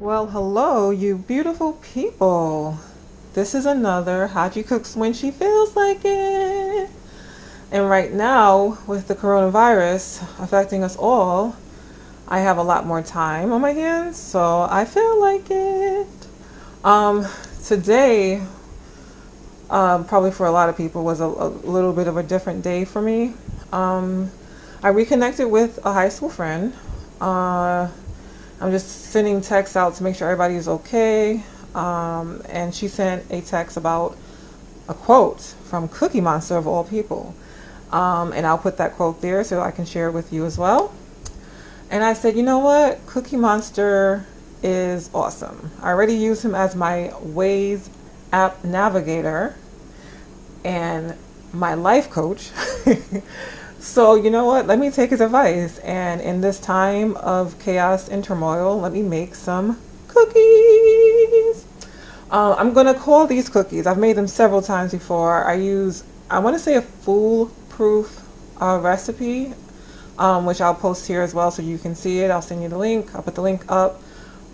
Well, hello, you beautiful people. This is another Haji Cooks When She Feels Like It. And right now, with the coronavirus affecting us all, I have a lot more time on my hands, so I feel like it. Today, probably for a lot of people, was a little bit of a different day for me. I reconnected with a high school friend. I'm just sending texts out to make sure everybody is okay. And she sent a text about a quote from Cookie Monster of all people. And I'll put that quote there so I can share it with you as well. And I said, you know what? Cookie Monster is awesome. I already use him as my Waze app navigator and my life coach. So you know what? Let me take his advice. And in this time of chaos and turmoil, let me make some cookies. I'm going to call these cookies. I've made them several times before. I want to say a foolproof recipe, which I'll post here as well so you can see it. I'll send you the link. I'll put the link up.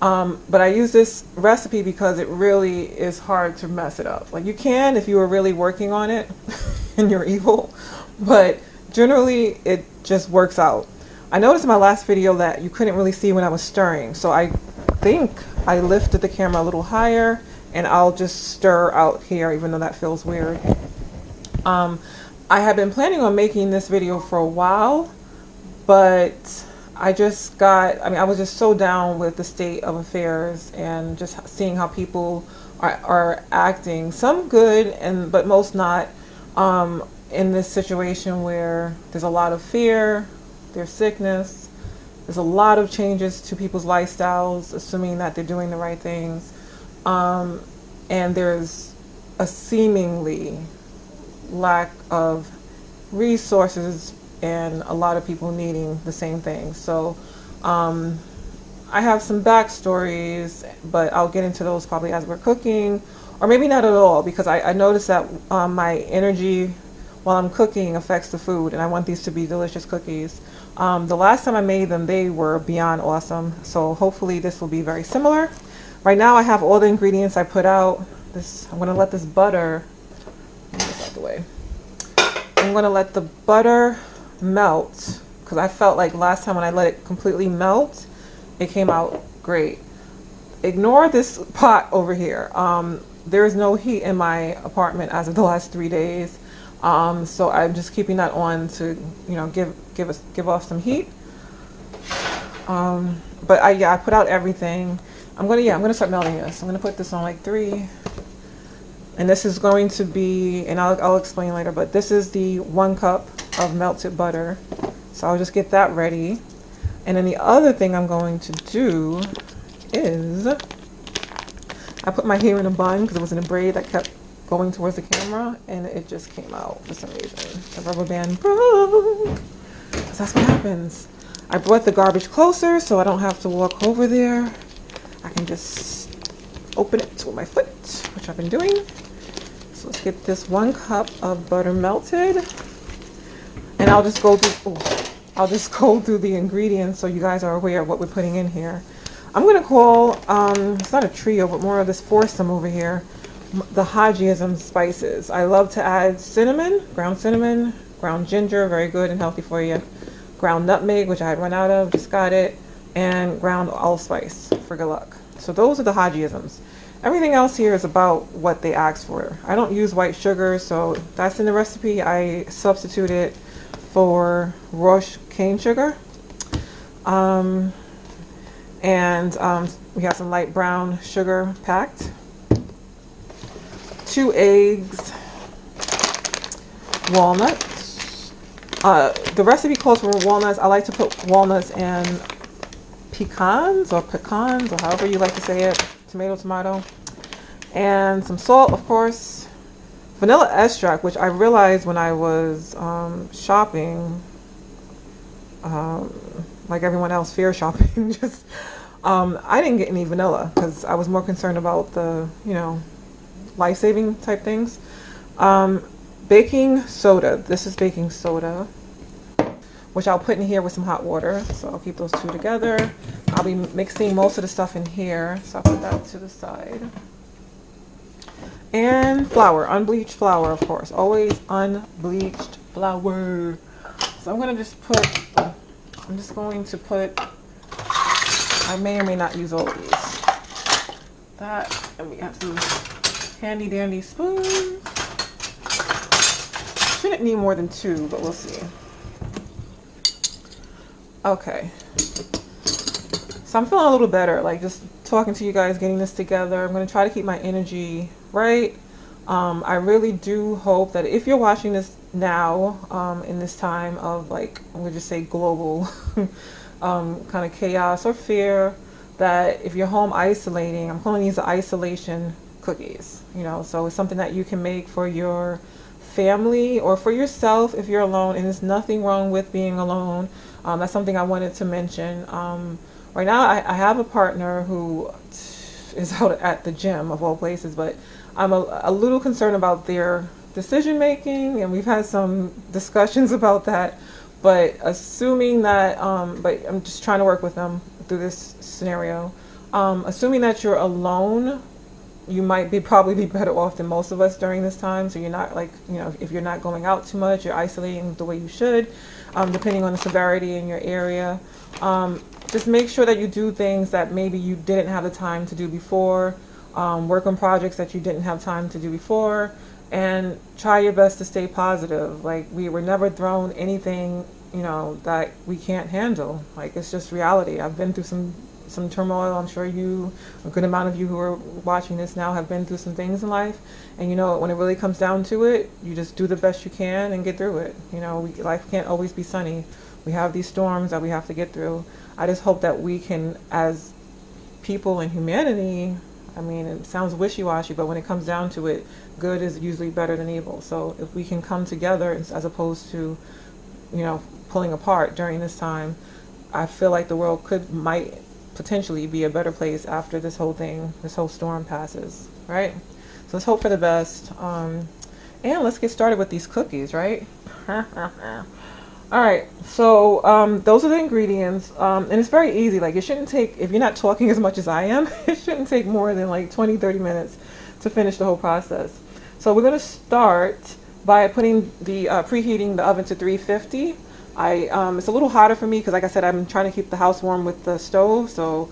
But I use this recipe because it really is hard to mess it up. Like you can if you were really working on it and you're evil, but generally it just works out. I noticed in my last video that you couldn't really see when I was stirring, so I think I lifted the camera a little higher and I'll just stir out here even though that feels weird. I had been planning on making this video for a while, but I was just so down with the state of affairs and just seeing how people are acting, some good but most not, in this situation where there's a lot of fear, there's sickness, there's a lot of changes to people's lifestyles, assuming that they're doing the right things, and there's a seemingly lack of resources and a lot of people needing the same thing. So I have some backstories, but I'll get into those probably as we're cooking, or maybe not at all, because I noticed that my energy while I'm cooking affects the food, and I want these to be delicious cookies. The last time I made them, they were beyond awesome, so hopefully this will be very similar. Right now I have all the ingredients I put out. I'm going to let this butter, let me get this out the way. I'm going to let the butter melt, because I felt like last time when I let it completely melt, it came out great. Ignore this pot over here. There is no heat in my apartment as of the last 3 days. So I'm just keeping that on to, give off some heat. But I put out everything. I'm gonna start melting this. I'm gonna put this on like 3, and this is going to be, and I'll explain later, but this is the 1 cup of melted butter. So I'll just get that ready. And then the other thing I'm going to do is, I put my hair in a bun because it was in a braid that kept going towards the camera, and it just came out for some reason. The rubber band broke, because that's what happens. I brought the garbage closer so I don't have to walk over there. I can just open it with my foot, which I've been doing. So let's get this 1 cup of butter melted, and I'll just go through the ingredients so you guys are aware of what we're putting in here. I'm gonna call it's not a trio, but more of this foursome over here, the Hajiism spices. I love to add cinnamon, ground ginger, very good and healthy for you, ground nutmeg, which I had run out of, just got it, and ground allspice for good luck. So those are the Hajiisms. Everything else here is about what they asked for. I don't use white sugar, so that's in the recipe. I substitute it for raw cane sugar. And we have some light brown sugar packed. 2 eggs, walnuts. The recipe calls for walnuts. I like to put walnuts and pecans, or however you like to say it. Tomato. And some salt, of course. Vanilla extract, which I realized when I was shopping, like everyone else, fear shopping, just I didn't get any vanilla because I was more concerned about the, life-saving type things. Um, Baking soda. This is baking soda, which I'll put in here with some hot water. So I'll keep those two together. I'll be mixing most of the stuff in here, so I'll put that to the side. And flour, unbleached flour, of course. Always unbleached flour. So I'm just going to put, I may or may not use all of these. That, and we have some handy dandy spoons. Shouldn't need more than two, but we'll see. Okay. So I'm feeling a little better, like just talking to you guys, getting this together. I'm going to try to keep my energy right. I really do hope that if you're watching this now, in this time of, like, we'll just say global kind of chaos or fear, that if you're home isolating, I'm calling these the isolation cookies, so it's something that you can make for your family or for yourself if you're alone, and there's nothing wrong with being alone. That's something I wanted to mention. Right now, I have a partner who is out at the gym, of all places, but I'm a little concerned about their decision making, and we've had some discussions about that. But assuming that, but I'm just trying to work with them through this scenario. Assuming that you're alone, you might probably be better off than most of us during this time. So you're not, like, if you're not going out too much, you're isolating the way you should, depending on the severity in your area. Just make sure that you do things that maybe you didn't have the time to do before. Work on projects that you didn't have time to do before, and try your best to stay positive. Like, we were never thrown anything, that we can't handle. Like, it's just reality. I've been through some turmoil. I'm sure a good amount of you who are watching this now have been through some things in life. And when it really comes down to it, you just do the best you can and get through it. Life can't always be sunny. We have these storms that we have to get through. I just hope that we can, as people in humanity, I mean, it sounds wishy-washy, but when it comes down to it, good is usually better than evil. So if we can come together as opposed to, pulling apart during this time, I feel like the world might potentially be a better place after this whole storm passes, right? So let's hope for the best. And let's get started with these cookies, right? All right, so those are the ingredients, and it's very easy. Like, it shouldn't take, if you're not talking as much as I am, it shouldn't take more than like 20-30 minutes to finish the whole process. So we're going to start by putting preheating the oven to 350. It's a little hotter for me because, like I said, I'm trying to keep the house warm with the stove, so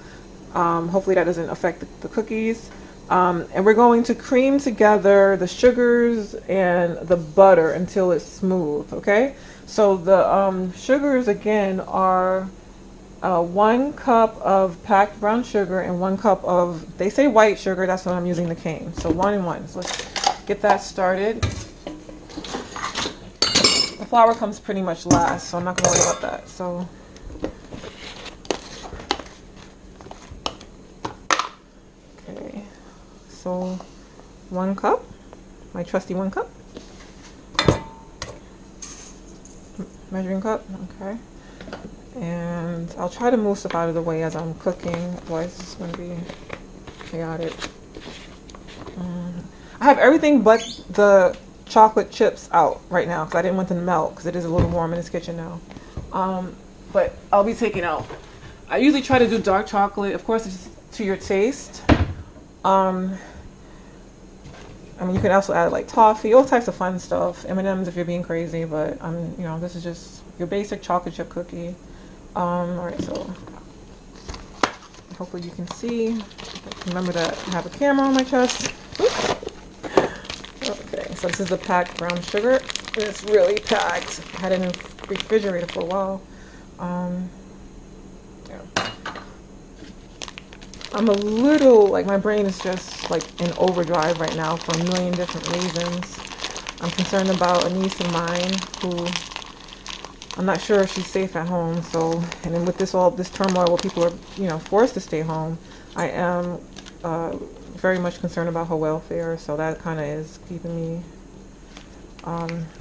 hopefully that doesn't affect the cookies. And we're going to cream together the sugars and the butter until it's smooth, okay? So the sugars, again, are 1 cup of packed brown sugar and 1 cup of, they say white sugar, that's what I'm using, the cane. So 1 and 1. So let's get that started. The flour comes pretty much last, so I'm not going to worry about that. So okay, so 1 cup, my trusty 1 cup. Measuring cup, okay. And I'll try to move stuff out of the way as I'm cooking, otherwise it's going to be chaotic. I have everything but the chocolate chips out right now because I didn't want them to melt because it is a little warm in this kitchen now. But I'll be taking out. I usually try to do dark chocolate. Of course, it's to your taste. I mean, you can also add like toffee, all types of fun stuff. M&Ms if you're being crazy, but this is just your basic chocolate chip cookie. All right, so hopefully you can see. Remember to have a camera on my chest. Oops. Okay, so this is the packed brown sugar. It's really packed. I had it in the refrigerator for a while. Yeah. I'm a little, like, my brain is just like in overdrive right now for a million different reasons. I'm concerned about a niece of mine who, I'm not sure if she's safe at home. So, and then with this turmoil where people are, forced to stay home, I am very much concerned about her welfare. So that kind of is keeping me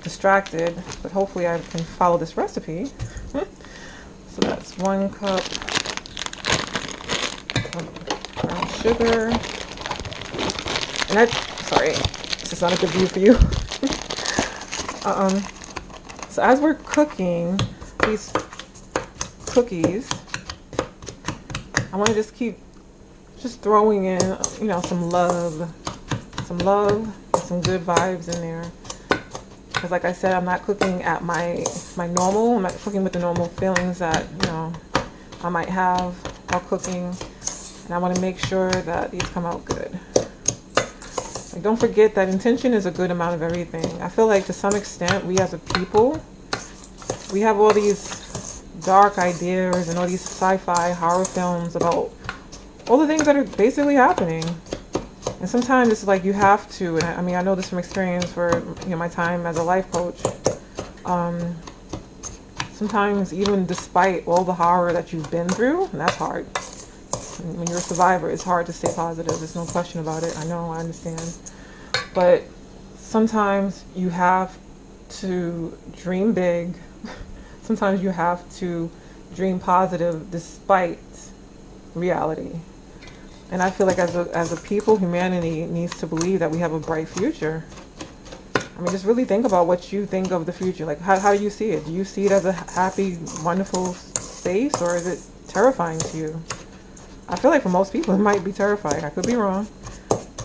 distracted. But hopefully I can follow this recipe. So that's 1 cup sugar. And that's, sorry, this is not a good view for you. So as we're cooking these cookies, I want to just keep just throwing in, you know, some love, some good vibes in there. Because like I said, I'm not cooking at my normal. I'm not cooking with the normal feelings that, you know, I might have while cooking. And I want to make sure that these come out good. Like, don't forget that intention is a good amount of everything. I feel like to some extent, we as a people, we have all these dark ideas and all these sci-fi horror films about all the things that are basically happening. And sometimes it's like you have to, and I mean, I know this from experience for, you know, my time as a life coach. Sometimes even despite all the horror that you've been through, and that's hard. When you're a survivor, it's hard to stay positive. There's no question about it. I know, I understand. But sometimes you have to dream big. Sometimes you have to dream positive despite reality. And I feel like as a people, humanity needs to believe that we have a bright future. I mean, just really think about what you think of the future. Like, how do you see it? Do you see it as a happy, wonderful space, or is it terrifying to you? I feel like for most people, it might be terrifying. I could be wrong.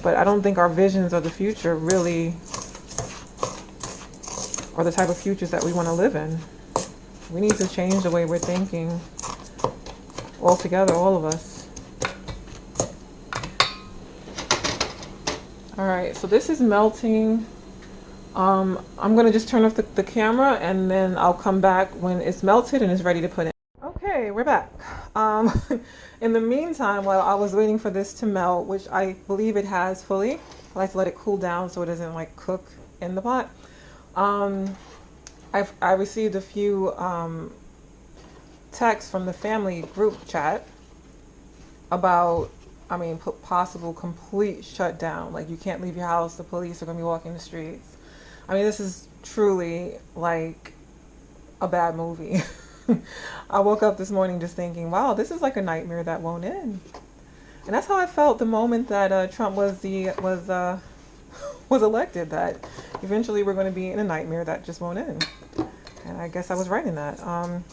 But I don't think our visions of the future really are the type of futures that we want to live in. We need to change the way we're thinking altogether, all of us. All right, so this is melting. I'm gonna just turn off the camera and then I'll come back when it's melted and it's ready to put in. Okay, we're back. In the meantime, while I was waiting for this to melt, which I believe it has fully, I like to let it cool down so it doesn't like cook in the pot. I received a few texts from the family group chat about, I mean, possible complete shutdown. Like, you can't leave your house. The police are going to be walking the streets. I mean, this is truly like a bad movie. I woke up this morning just thinking, wow, this is like a nightmare that won't end. And that's how I felt the moment that Trump was elected, that eventually we're going to be in a nightmare that just won't end. And I guess I was right in that. And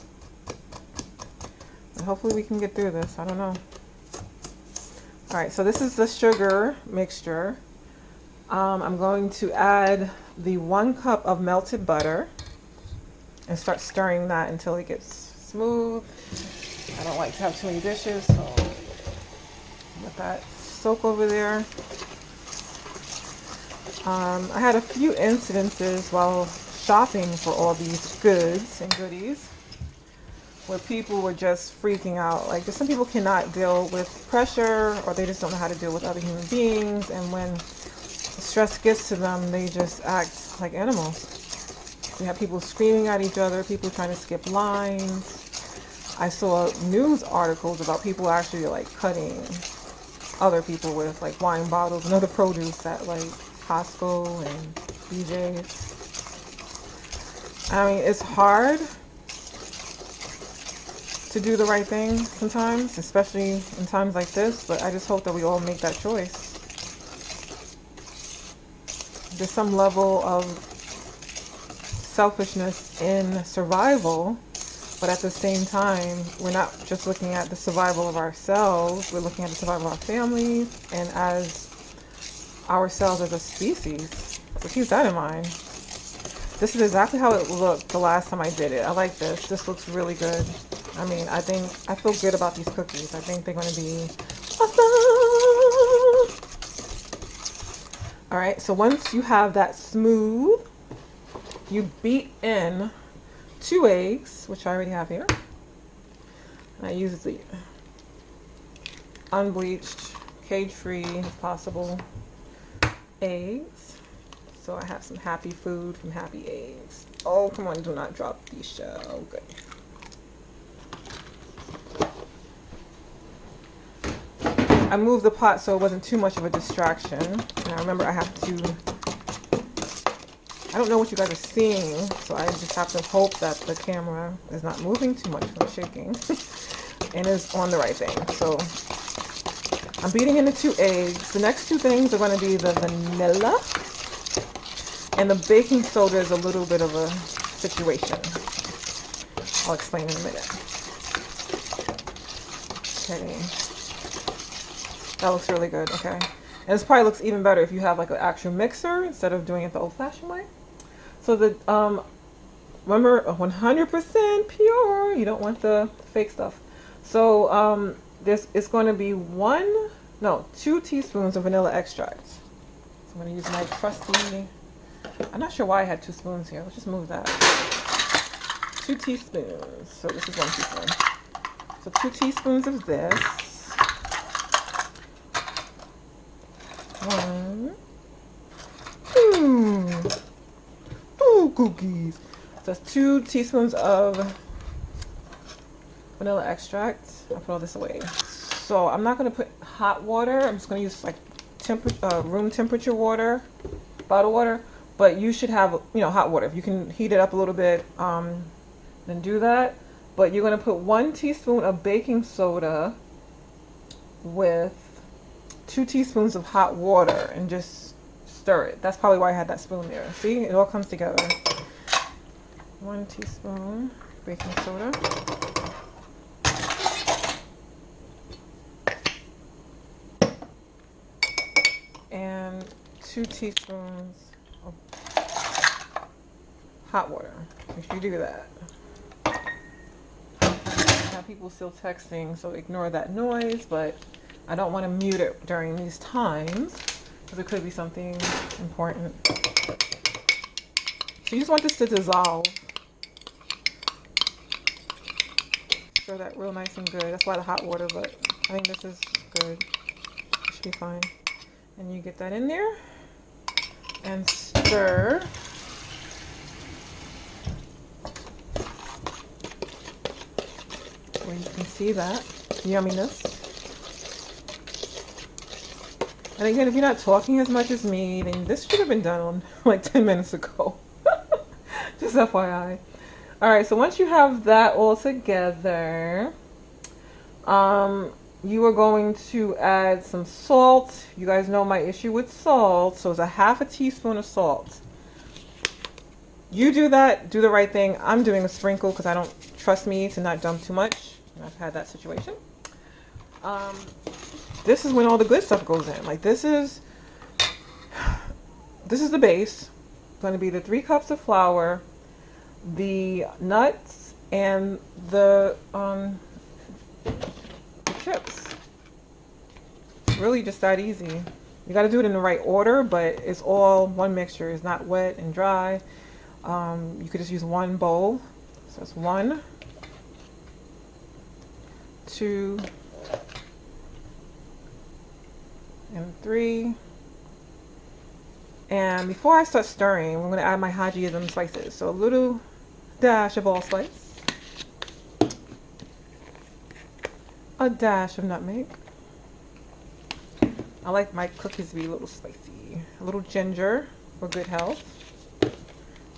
hopefully we can get through this. I don't know. All right, so this is the sugar mixture. I'm going to add the 1 cup of melted butter and start stirring that until it gets smooth. I don't like to have too many dishes, so let that soak over there. I had a few incidences while shopping for all these goods and goodies where people were just freaking out. Like, some people cannot deal with pressure, or they just don't know how to deal with other human beings, and when stress gets to them, they just act like animals. We have people screaming at each other, people trying to skip lines. I saw news articles about people actually like cutting other people with like wine bottles and other produce at like Costco and BJ's. I mean, it's hard to do the right thing sometimes, especially in times like this, but I just hope that we all make that choice. There's some level of selfishness in survival, but at the same time, we're not just looking at the survival of ourselves, we're looking at the survival of our families and as ourselves as a species. So keep that in mind. This is exactly how it looked the last time I did it. I like this. This looks really good. I mean, I feel good about these cookies. I think they're going to be awesome. All right, so once you have that smooth, you beat in 2 eggs, which I already have here. And I use the unbleached, cage-free, if possible, eggs. So I have some happy food from Happy Eggs. Oh, come on, do not drop the shell. Good. I moved the pot so it wasn't too much of a distraction. And I remember I have to, I don't know what you guys are seeing, so I just have to hope that the camera is not moving too much from shaking and is on the right thing. So I'm beating in the 2 eggs. The next two things are going to be the vanilla, and the baking soda is a little bit of a situation. I'll explain in a minute. Okay. That looks really good. Okay. And this probably looks even better if you have like an actual mixer instead of doing it the old-fashioned way. So the remember 100% pure. You don't want the fake stuff. So this is going to be 2 teaspoons of vanilla extract. So I'm going to use my trusty. I'm not sure why I had 2 spoons here. Let's just move that. 2 teaspoons. So this is 1 teaspoon. So 2 teaspoons of this. 1, 2, 2 cookies. So that's 2 teaspoons of vanilla extract. I'll put all this away. So I'm not going to put hot water. I'm just going to use like room temperature water, bottled water. But you should have, hot water. If you can heat it up a little bit, then do that. But you're going to put 1 teaspoon of baking soda with 2 teaspoons of hot water and just stir it. That's probably why I had that spoon there. See, it all comes together. 1 teaspoon baking soda. And 2 teaspoons of hot water. Make sure you do that. Now people still texting, so ignore that noise, but I don't want to mute it during these times because it could be something important. So you just want this to dissolve. Stir that real nice and good. That's why the hot water, but I think this is good. It should be fine. And you get that in there and stir. Where you can see that yumminess. And again, if you're not talking as much as me, then this should have been done like 10 minutes ago. Just FYI. Alright, so once you have that all together, you are going to add some salt. You guys know my issue with salt, so it's a half a teaspoon of salt. You do that, do the right thing. I'm doing a sprinkle because I don't trust me to not dump too much. I've had that situation. This is when all the good stuff goes in. Like this is the base. It's going to be the 3 cups of flour, the nuts, and the chips. Really just that easy. You got to do it in the right order, but it's all one mixture. It's not wet and dry. You could just use one bowl. So it's 1, 2, and 3. And before I start stirring, I'm going to add my Hajiism spices. So a little dash of allspice, a dash of nutmeg. I like my cookies to be a little spicy. A little ginger for good health.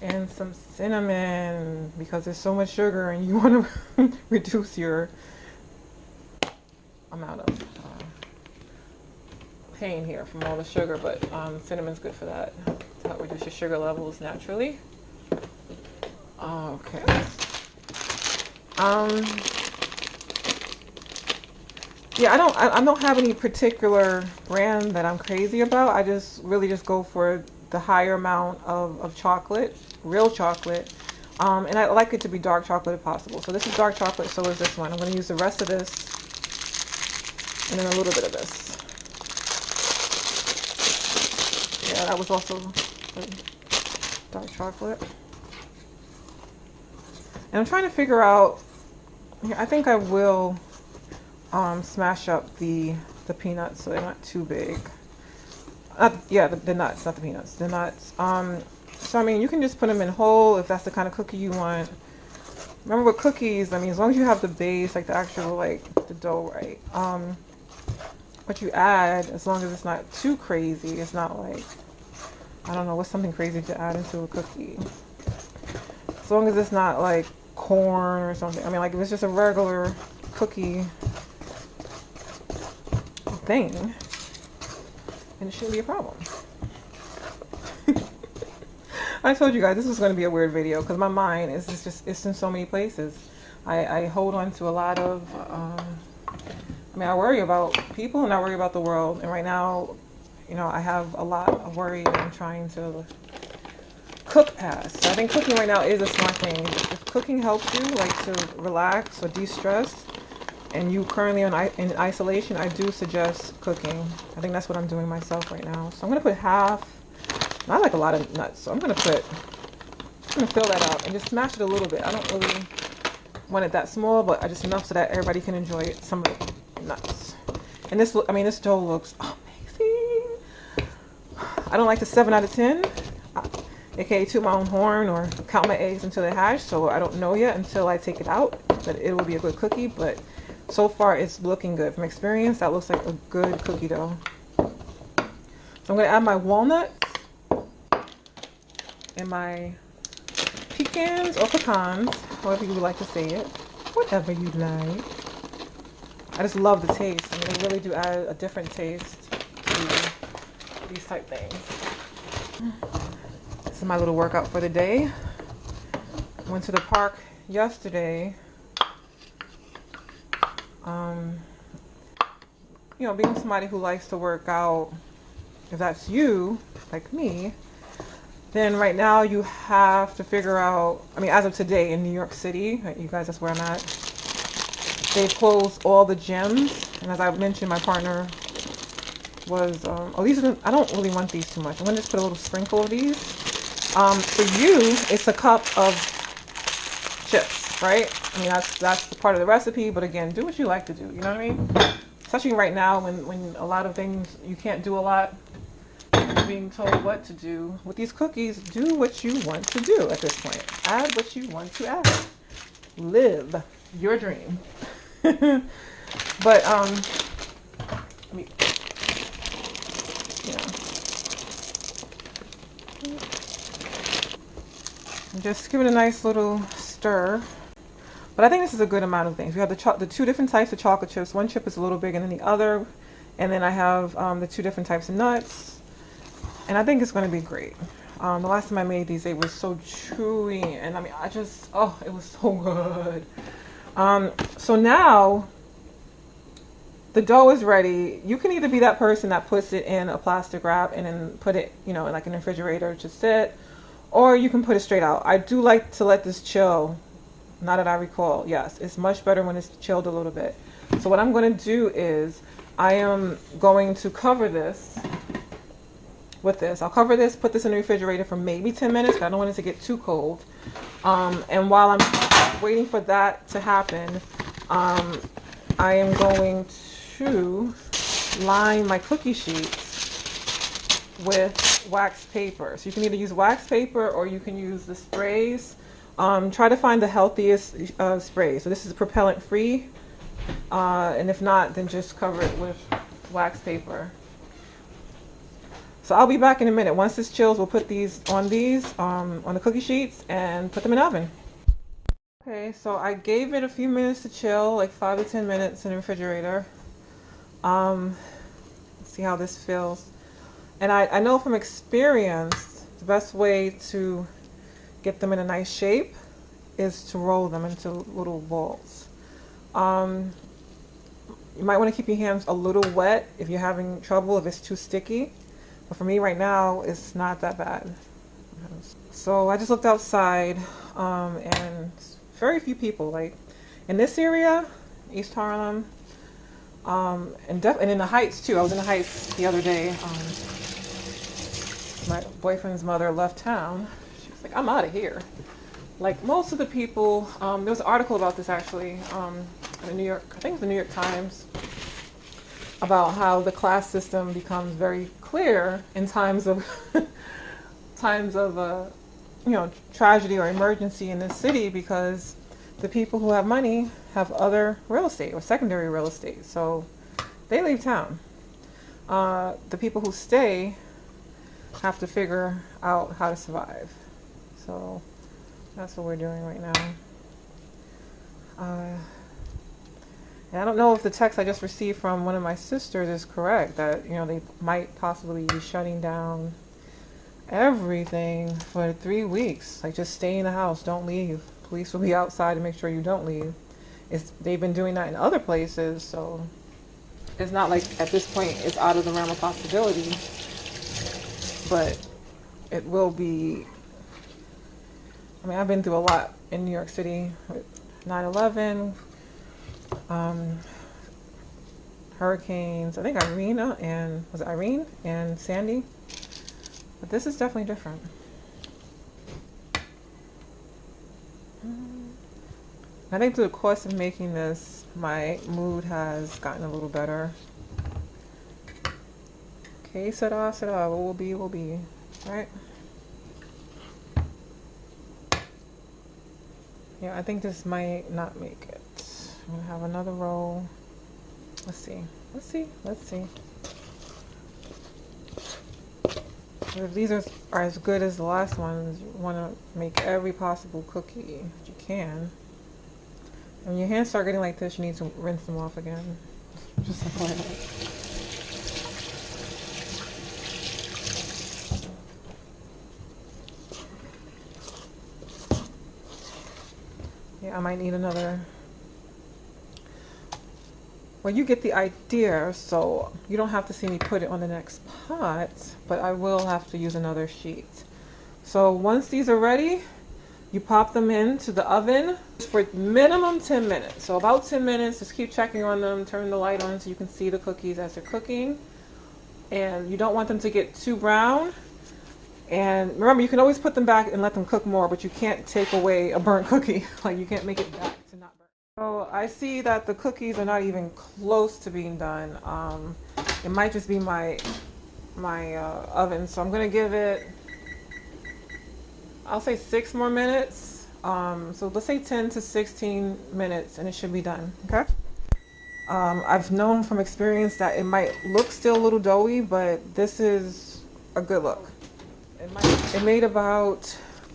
And some cinnamon because there's so much sugar and you want to reduce your amount of pain here from all the sugar, but cinnamon's good for that to help reduce your sugar levels naturally. Okay. Yeah, I don't have any particular brand that I'm crazy about. I just really just go for the higher amount of chocolate, real chocolate. And I like it to be dark chocolate if possible. So this is dark chocolate, so is this one. I'm going to use the rest of this and then a little bit of this. Yeah, that was also dark chocolate. And I'm trying to figure out, I think I will smash up the peanuts so they're not too big. The nuts, not the peanuts. The nuts. So I mean, you can just put them in whole if that's the kind of cookie you want. Remember with cookies, I mean, as long as you have the base, like the actual, like the dough right. What you add, as long as it's not too crazy, it's not like, I don't know, what's something crazy to add into a cookie? As long as it's not like corn or something. I mean, like if it's just a regular cookie, thing, and it shouldn't be a problem. I told you guys this was going to be a weird video because my mind is just it's in so many places. I hold on to a lot of I worry about people and I worry about the world, and right now, I have a lot of worry that I'm trying to cook past. So I think cooking right now is a smart thing. If cooking helps you like to relax or de-stress, and you currently in isolation, I do suggest cooking. I think that's what I'm doing myself right now. So I'm gonna put half, not like a lot of nuts. So I'm gonna fill that out and just smash it a little bit. I don't really want it that small, but just enough so that everybody can enjoy it. Some of the nuts. And this dough looks amazing. I don't like to 7 out of 10, aka toot my own horn or count my eggs until they hatch. So I don't know yet until I take it out that it will be a good cookie. But so far it's looking good. From experience, that looks like a good cookie dough. So I'm going to add my walnuts and my pecans or pecans, however you would like to say it, whatever you like. I just love the taste. They really do add a different taste to these type things. This is my little workout for the day. Went to the park yesterday. Being somebody who likes to work out, if that's you, like me, then right now you have to figure out, as of today in New York City, you guys, that's where I'm at, they've closed all the gyms. And as I mentioned, my partner was, I don't really want these too much. I'm going to just put a little sprinkle of these. For you, it's a cup of chips, right? That's the part of the recipe, but again, do what you like to do, you know what I mean? Especially right now when a lot of things, you can't do a lot. You're being told what to do. With these cookies, do what you want to do at this point. Add what you want to add. Live your dream. But, just give it a nice little stir. But I think this is a good amount of things. We have the two different types of chocolate chips. One chip is a little bigger than the other. And then I have the two different types of nuts. And I think it's going to be great. The last time I made these, they were so chewy. And it was so good. So now the dough is ready. You can either be that person that puts it in a plastic wrap and then put it, in like an refrigerator to sit. Or you can put it straight out. I do like to let this chill. Now that I recall, yes, it's much better when it's chilled a little bit. So what I'm going to do is I am going to cover this with this. I'll cover this, put this in the refrigerator for maybe 10 minutes. I don't want it to get too cold. And while I'm waiting for that to happen, I am going to line my cookie sheets with wax paper. So you can either use wax paper or you can use the sprays. Try to find the healthiest spray. So this is propellant free, and if not, then just cover it with wax paper. So I'll be back in a minute. Once this chills, we'll put these on the cookie sheets and put them in the oven. Okay, so I gave it a few minutes to chill, like 5 to 10 minutes in the refrigerator. Let's see how this feels. And I know from experience, the best way to get them in a nice shape is to roll them into little balls. You might want to keep your hands a little wet if you're having trouble, if it's too sticky. But for me right now, it's not that bad. So I just looked outside, and very few people, like in this area, East Harlem, and in the Heights too. I was in the Heights the other day. My boyfriend's mother left town. She was like, I'm out of here. Like most of the people, there was an article about this actually, in the New York, I think it was the New York Times, about how the class system becomes very clear in times of tragedy or emergency in this city, because the people who have money have other real estate or secondary real estate, so they leave town. The people who stay have to figure out how to survive. So that's what we're doing right now. And I don't know if the text I just received from one of my sisters is correct, that, they might possibly be shutting down everything for 3 weeks. Like, just stay in the house, don't leave. Police will be outside to make sure you don't leave. They've been doing that in other places, so it's not like at this point it's out of the realm of possibility. But it will be. I mean, I've been through a lot in New York City with 9/11, hurricanes. I think Irene and Sandy. But this is definitely different. I think through the course of making this, my mood has gotten a little better. Okay, Sarah, what will be, will be, right? Yeah, I think this might not make it. I'm gonna have another roll. Let's see. If these are as good as the last ones, you want to make every possible cookie that you can. And when your hands start getting like this, you need to rinse them off again. Just like that. Yeah, I might need another. Well, you get the idea, so you don't have to see me put it on the next pot, but I will have to use another sheet. So once these are ready, you pop them into the oven for minimum 10 minutes. So about 10 minutes, just keep checking on them, turn the light on so you can see the cookies as they're cooking. And you don't want them to get too brown. And remember, you can always put them back and let them cook more, but you can't take away a burnt cookie. Like, you can't make it back to not burn. So I see that the cookies are not even close to being done. It might just be my oven. So I'm gonna give it, I'll say 6 more minutes. So let's say 10 to 16 minutes and it should be done, okay? I've known from experience that it might look still a little doughy, but this is a good look. It made about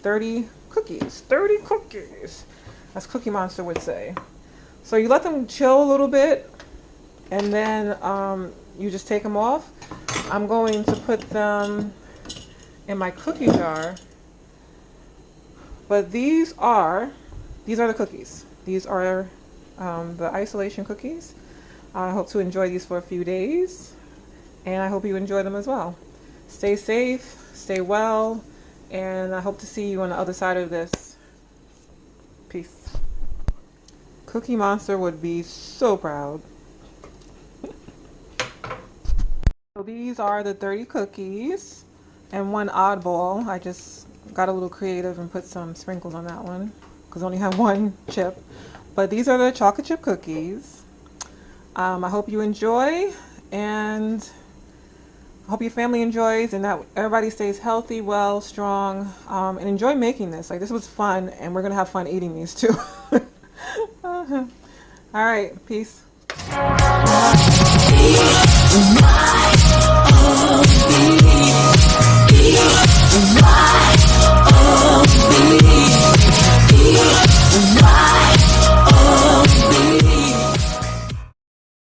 30 cookies. 30 cookies, as Cookie Monster would say. So you let them chill a little bit, and then you just take them off. I'm going to put them in my cookie jar. But these are the cookies. These are the isolation cookies. I hope to enjoy these for a few days, and I hope you enjoy them as well. Stay safe, stay well, and I hope to see you on the other side of this. Peace. Cookie Monster would be so proud. So these are the 30 cookies and one oddball. I just got a little creative and put some sprinkles on that one because I only have one chip. But these are the chocolate chip cookies. I hope you enjoy, and I hope your family enjoys, and that everybody stays healthy, well, strong, and enjoy making this. Like, this was fun, and we're gonna have fun eating these too. All right, peace.